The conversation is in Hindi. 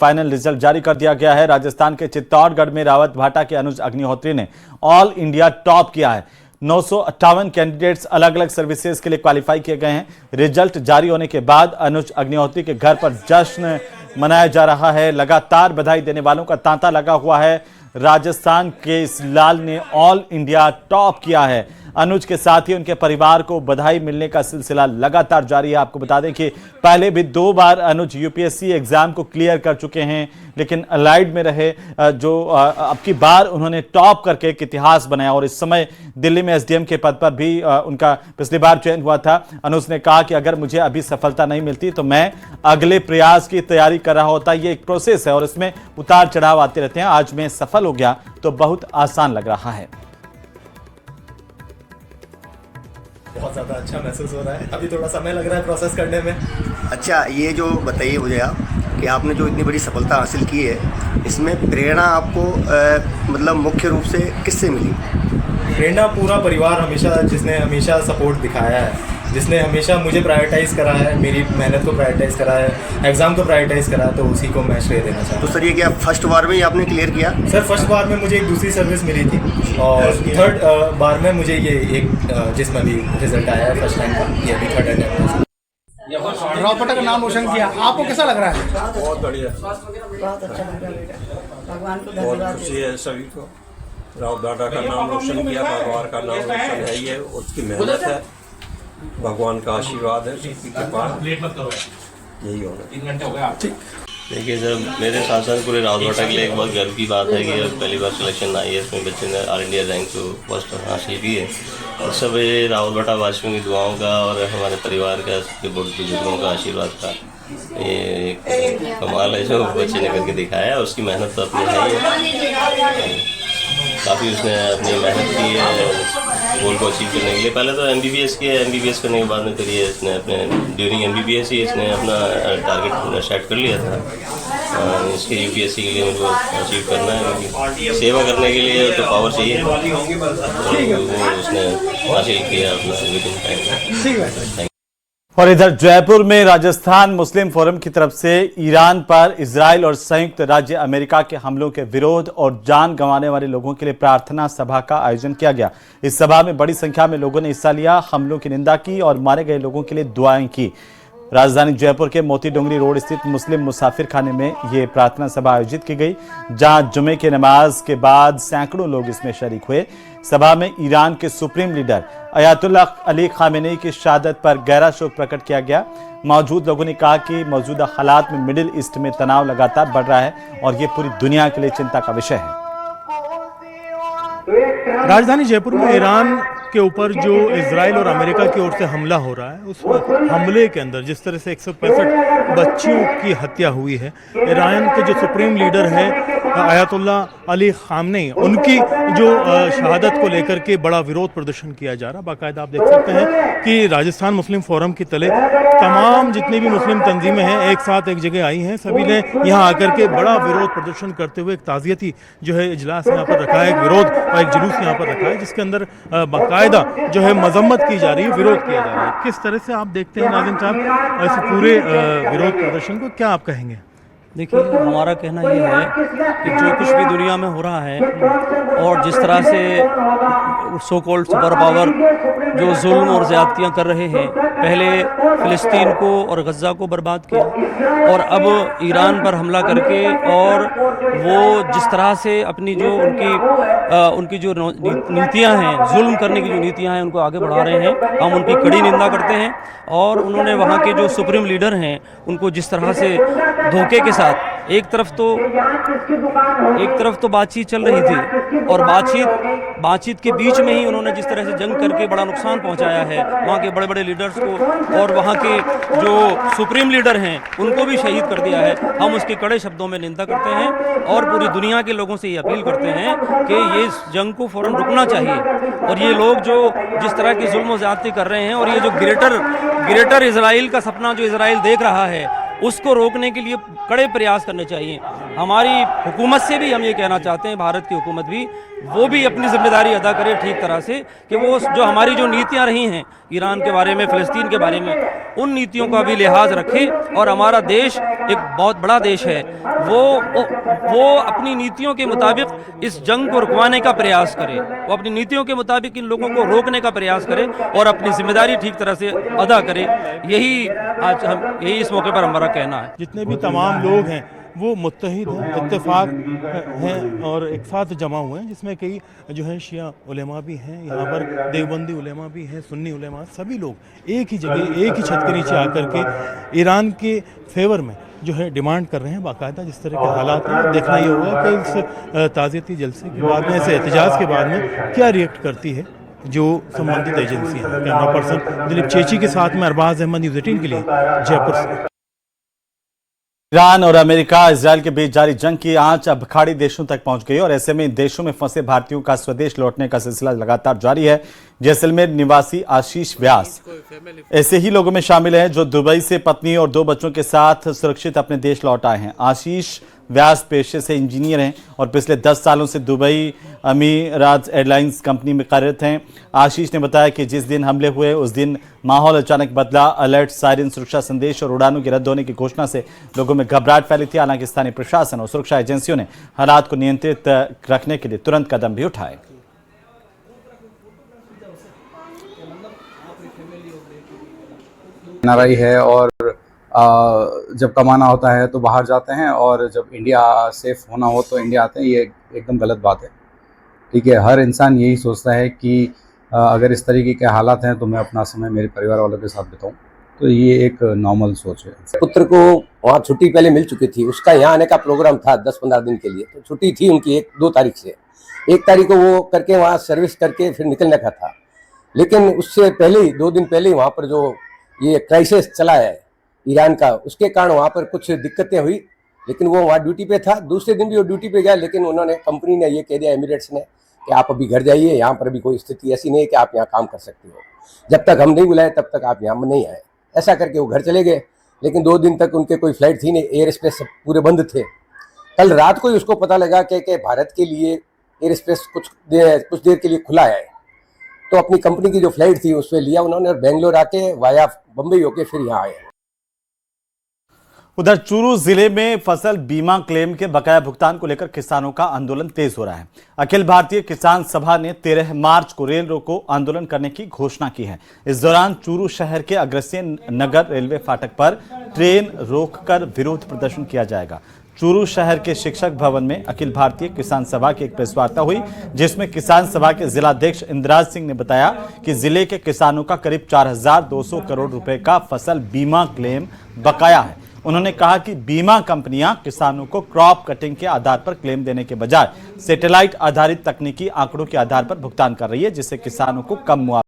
फाइनल रिजल्ट जारी कर दिया गया है। राजस्थान के चित्तौड़गढ़ में रावत भाटा के अनुज अग्निहोत्री ने ऑल इंडिया टॉप किया है। 958 कैंडिडेट्स अलग अलग सर्विसेज के लिए क्वालिफाई किए गए हैं। रिजल्ट जारी होने के बाद अनुज अग्निहोत्री के घर पर जश्न मनाया जा रहा है। लगातार बधाई देने वालों का तांता लगा हुआ है। राजस्थान के इस लाल ने ऑल इंडिया टॉप किया है। अनुज के साथ ही उनके परिवार को बधाई मिलने का सिलसिला लगातार जारी है। आपको बता दें कि पहले भी 2 बार अनुज यूपीएससी एग्जाम को क्लियर कर चुके हैं, लेकिन अलाइड में रहे। अब की बार उन्होंने टॉप करके एक इतिहास बनाया और इस समय दिल्ली में एसडीएम के पद पर भी उनका पिछली बार चयन हुआ था। अनुज ने कहा कि अगर मुझे अभी सफलता नहीं मिलती तो मैं अगले प्रयास की तैयारी कर रहा होता। ये एक प्रोसेस है और इसमें उतार चढ़ाव आते रहते हैं। आज मैं सफल हो गया तो बहुत आसान लग रहा है। बहुत ज़्यादा अच्छा महसूस हो रहा है। अभी थोड़ा समय लग रहा है प्रोसेस करने में। अच्छा, ये जो बताइए मुझे आप कि आपने जो इतनी बड़ी सफलता हासिल की है, इसमें प्रेरणा आपको मतलब मुख्य रूप से किससे मिली? प्रेरणा पूरा परिवार हमेशा, जिसने हमेशा सपोर्ट दिखाया है, जिसने हमेशा मुझे प्रायोरिटाइज़ करा है, मेरी मेहनत को प्रायोरिटाइज़ करा है, एग्ज़ाम को प्रायोरिटाइज़ करा है, तो उसी को मैं श्रेय देना चाहता हूँ। तो सर, ये क्या फर्स्ट बार में ही आपने क्लियर किया? सर, फर्स्ट बार में मुझे एक दूसरी सर्विस मिली थी और थर्ड बार में मुझे ये एक जिसमें भी रिजल्ट आया है फर्स्ट टाइम का, ये भी थर्ड अटेम्प्ट है। रावत भाटा का नाम रोशन किया, आपको कैसा लग रहा है? बहुत बढ़िया, बहुत अच्छा लग रहा बेटा, भगवान को बहुत धन्यवाद। खुशी है सभी को। रावत भाटा का नाम रोशन किया, परिवार का नाम रोशन है, ये उसकी मेहनत है, भगवान का आशीर्वाद है, सबकी कृपा, यही होना। देखिए सर, मेरे साथ साथ पूरे रावत भाटा के लिए एक बहुत गर्व की बात है कि अब पहली बार सिलेक्शन आई है, इसमें बच्चे ने ऑल इंडिया रैंक को फर्स्ट हासिल की है। और सब ये रावत भाटा वासियों की दुआओं का और हमारे परिवार का, सबके बुजुर्गों का आशीर्वाद का ये एक कमाल है जो बच्चे ने करके दिखाया है। उसकी मेहनत तो अपनी है ही, काफ़ी उसने अपनी मेहनत की है गोल को अचीव करने के लिए। पहले तो एमबीबीएस किया, एमबीबीएस करने के बाद में फिर ये इसने अपने ड्यूरिंग एमबीबीएस ही इसने अपना टारगेट सेट कर लिया था। इसके यूपीएससी के लिए उनको अचीव करना है, क्योंकि सेवा करने के लिए तो पावर चाहिए, तो वो उसने हासिल किया अपना विद इन टाइम। और इधर जयपुर में राजस्थान मुस्लिम फोरम की तरफ से ईरान पर इजराइल और संयुक्त राज्य अमेरिका के हमलों के विरोध और जान गंवाने वाले लोगों के लिए प्रार्थना सभा का आयोजन किया गया। इस सभा में बड़ी संख्या में लोगों ने हिस्सा लिया, हमलों की निंदा की और मारे गए लोगों के लिए दुआएं की। राजधानी जयपुर के मोती डोंगरी रोड स्थित मुस्लिम मुसाफिर खाने में ये प्रार्थना सभा आयोजित की गई, जहां जुमे के नमाज के बाद सैकड़ों लोग इसमें शरीक हुए। सभा में ईरान के supreme leader Ayatollah Ali Khamenei की शहादत पर गहरा शोक प्रकट किया गया। मौजूद लोगों ने कहा कि मौजूदा हालात में मिडिल ईस्ट में तनाव लगातार बढ़ रहा है और ये पूरी दुनिया के लिए चिंता का विषय है। राजधानी जयपुर में ईरान के ऊपर जो इजराइल और अमेरिका की ओर से हमला हो रहा है, उस हमले के अंदर जिस तरह से 165 बच्चियों की हत्या हुई है, ईरान के जो सुप्रीम लीडर हैं अयातुल्लाह अली खामेनी, उनकी जो शहादत को लेकर के बड़ा विरोध प्रदर्शन किया जा रहा। बाकायदा आप देख सकते हैं कि राजस्थान मुस्लिम फोरम के तले तमाम जितनी भी मुस्लिम तंजीमें हैं एक साथ एक जगह आई हैं। सभी ने यहाँ आकर के बड़ा विरोध प्रदर्शन करते हुए एक ताज़ियती जो है इजलास यहाँ पर रखा है, एक विरोध और एक जुलूस यहाँ पर रखा है, जिसके अंदर बाकायदा जो है मजम्मत की जा रही है, विरोध किया जा रहा है। किस तरह से आप देखते हैं नाज़िम साहब इस पूरे विरोध प्रदर्शन को, क्या आप कहेंगे? देखिए, हमारा कहना ये है कि जो कुछ भी दुनिया में हो रहा है और जिस तरह से सो कॉल्ड सुपर पावर जो जुल्म और ज़्यादतियाँ कर रहे हैं, पहले फ़िलिस्तीन को और गज़ा को बर्बाद किया और अब ईरान पर हमला करके, और वो जिस तरह से अपनी जो उनकी जो नीतियाँ हैं, जुल्म करने की जो नीतियाँ हैं, उनको आगे बढ़ा रहे हैं, हम उनकी कड़ी निंदा करते हैं। और उन्होंने वहाँ के जो सुप्रीम लीडर हैं उनको जिस तरह से धोखे के साथ एक तरफ तो बातचीत चल रही थी और बातचीत के बीच में ही उन्होंने जिस तरह से जंग करके बड़ा नुकसान पहुंचाया है वहाँ के बड़े बड़े लीडर्स को, और वहाँ के जो सुप्रीम लीडर हैं उनको भी शहीद कर दिया है। हम उसके कड़े शब्दों में निंदा करते हैं और पूरी दुनिया के लोगों से ये अपील करते हैं कि ये जंग को फौरन रुकना चाहिए और ये लोग जो जिस तरह की जुल्म और ज़्यादती कर रहे हैं और ये जो ग्रेटर इजराइल का सपना जो इजराइल देख रहा है उसको रोकने के लिए कड़े प्रयास करने चाहिए। हमारी हुकूमत से भी हम ये कहना चाहते हैं, भारत की हुकूमत भी, वो भी अपनी जिम्मेदारी अदा करे ठीक तरह से, कि वो जो हमारी जो नीतियां रही हैं ईरान के बारे में, फ़लस्तीन के बारे में, उन नीतियों का भी लिहाज रखे। और हमारा देश एक बहुत बड़ा देश है, वो अपनी नीतियों के मुताबिक इस जंग को रुकवाने का प्रयास करे, वो अपनी नीतियों के मुताबिक इन लोगों को रोकने का प्रयास करे और अपनी जिम्मेदारी ठीक तरह से अदा करे। यही इस मौके पर हमारा कहना है। जितने भी तमाम लोग हैं वो मुत्तहिद हैं, इत्तेफाक हैं और एक साथ जमा हुए हैं, जिसमें कई जो है शिया उलेमा भी हैं, यहाँ पर देवबंदी उलेमा भी हैं, सुन्नी उलेमा, सभी लोग एक ही जगह एक ही छत के नीचे आकर के ईरान के फेवर में जो है डिमांड कर रहे हैं बाकायदा। जिस तरह के हालात हैं, देखना ये होगा कि इस ताज़ियती जलसे के बाद में, ऐसे एहतजाज के बाद में क्या रिएक्ट करती है जो संबंधित एजेंसियाँ हैं। कैमरा पर्सन दिलीप चेची के साथ में अरबाज अहमद, न्यूज़ 18 के लिए जयपुर से। ईरान और अमेरिका इजरायल के बीच जारी जंग की आंच अब खाड़ी देशों तक पहुंच गई और ऐसे में इन देशों में फंसे भारतीयों का स्वदेश लौटने का सिलसिला लगातार जारी है। जैसलमेर निवासी आशीष व्यास ऐसे ही लोगों में शामिल हैं जो दुबई से पत्नी और 2 बच्चों के साथ सुरक्षित अपने देश लौट आए हैं। आशीष व्यास पेशे से इंजीनियर हैं और पिछले 10 सालों से दुबई अमीरात एयरलाइंस कंपनी में कार्यरत हैं। आशीष ने बताया कि जिस दिन हमले हुए उस दिन माहौल अचानक बदला। अलर्ट, सायरन, सुरक्षा संदेश और उड़ानों के रद्द होने की घोषणा से लोगों में घबराहट फैली थी। हालांकि स्थानीय प्रशासन और सुरक्षा एजेंसियों ने हालात को नियंत्रित रखने के लिए तुरंत कदम भी उठाए। एनआरआई है और जब कमाना होता है तो बाहर जाते हैं और जब इंडिया सेफ होना हो तो इंडिया आते हैं। ये एकदम गलत बात है, ठीक है। हर इंसान यही सोचता है कि अगर इस तरीके के हालात हैं तो मैं अपना समय मेरे परिवार वालों के साथ बिताऊं, तो ये एक नॉर्मल सोच है। पुत्र को वहाँ छुट्टी पहले मिल चुकी थी, उसका यहाँ आने का प्रोग्राम था 10-15 दिन के लिए, तो छुट्टी थी उनकी 1-2 तारीख से। 1 तारीख को वो करके वहाँ सर्विस करके फिर निकलने का था, लेकिन उससे पहले ही 2 दिन पहले ही वहाँ पर जो ये क्राइसिस चला है ईरान का, उसके कारण वहाँ पर कुछ दिक्कतें हुई। लेकिन वो वहाँ ड्यूटी पे था, दूसरे दिन भी वो ड्यूटी पे गया, लेकिन उन्होंने, कंपनी ने ये कह दिया, एमिरेट्स ने, कि आप अभी घर जाइए, यहाँ पर अभी कोई स्थिति ऐसी नहीं है कि आप यहाँ काम कर सकते हो, जब तक हम नहीं बुलाए तब तक आप यहाँ नहीं आए। ऐसा करके वो घर चले गए। लेकिन 2 दिन तक उनके कोई फ्लाइट थी नहीं, एयर स्पेस पूरे बंद थे। कल रात को ही उसको पता लगा कि भारत के लिए एयर स्पेस कुछ देर के लिए खुला है, तो अपनी कंपनी की जो फ्लाइट थी उसमें लिया उन्होंने और बेंगलोर आके वाया बम्बई होके फिर यहाँ आए। उधर चूरू जिले में फसल बीमा क्लेम के बकाया भुगतान को लेकर किसानों का आंदोलन तेज हो रहा है। अखिल भारतीय किसान सभा ने 13 मार्च को रेल रोको आंदोलन करने की घोषणा की है। इस दौरान चूरू शहर के अग्रसेन नगर रेलवे फाटक पर ट्रेन रोककर विरोध प्रदर्शन किया जाएगा। चूरू शहर के शिक्षक भवन में अखिल भारतीय किसान सभा की एक प्रेस वार्ता हुई, जिसमें किसान सभा के जिलाध्यक्ष इंद्राज सिंह ने बताया कि जिले के किसानों का करीब 4200 करोड़ रुपए का फसल बीमा क्लेम बकाया है। उन्होंने कहा कि बीमा कंपनियां किसानों को क्रॉप कटिंग के आधार पर क्लेम देने के बजाय सैटेलाइट आधारित तकनीकी आंकड़ों के आधार पर भुगतान कर रही है, जिससे किसानों को कम मुआवजा